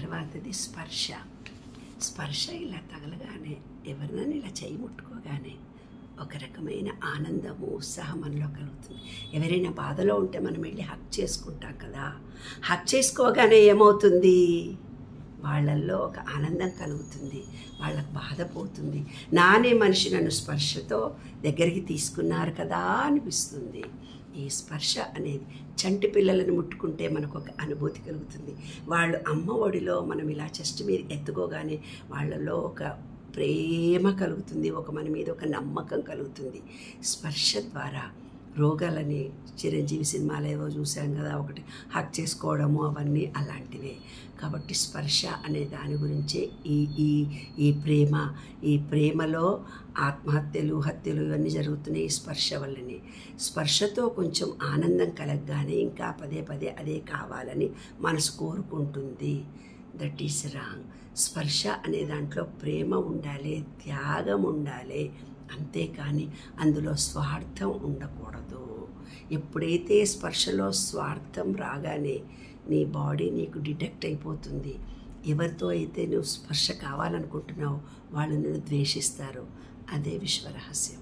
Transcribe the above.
తర్వాతది స్పర్శ. స్పర్శ ఇలా తగలగానే, ఎవరినైనా ఇలా చేయి ముట్టుకోగానే ఒక రకమైన ఆనందము, ఉత్సాహం మనలో కలుగుతుంది. ఎవరైనా బాధలో ఉంటే మనం వెళ్ళి హక్ చేసుకుంటాం కదా, హక్ చేసుకోగానే ఏమవుతుంది, వాళ్ళల్లో ఒక ఆనందం కలుగుతుంది, వాళ్ళకు బాధ పోతుంది. నానే మనిషి నన్ను స్పర్శతో దగ్గరికి తీసుకున్నారు కదా అనిపిస్తుంది. ఈ స్పర్శ అనేది చంటి పిల్లలను ముట్టుకుంటే మనకు ఒక అనుభూతి కలుగుతుంది. వాళ్ళు అమ్మ ఒడిలో మనం ఇలా చెస్ట్ మీద ఎత్తుకోగానే వాళ్ళలో ఒక ప్రేమ కలుగుతుంది, మన మీద ఒక నమ్మకం కలుగుతుంది. స్పర్శ ద్వారా రోగాలని చిరంజీవి సినిమాలో ఏవో చూసాం కదా, ఒకటి హక్ చేసుకోవడము అవన్నీ అలాంటివే. కాబట్టి స్పర్శ అనే దాని గురించే ఈ ప్రేమలో ఆత్మహత్యలు, హత్యలు ఇవన్నీ జరుగుతున్నాయి ఈ స్పర్శ వల్లనే. స్పర్శతో కొంచెం ఆనందం కలగగానే ఇంకా పదే పదే అదే కావాలని మనసు కోరుకుంటుంది. That is wrong. స్పర్శ అనే దాంట్లో ప్రేమ ఉండాలి, త్యాగం ఉండాలి, అంతేకాని అందులో స్వార్థం ఉండకూడదు. ఎప్పుడైతే స్పర్శలో స్వార్థం రాగానే నీ బాడీ నీకు డిటెక్ట్ అయిపోతుంది. ఎవరితో అయితే నువ్వు స్పర్శ కావాలనుకుంటున్నావో వాళ్ళు నిన్ను ద్వేషిస్తారు. అదే విశ్వరహస్యం.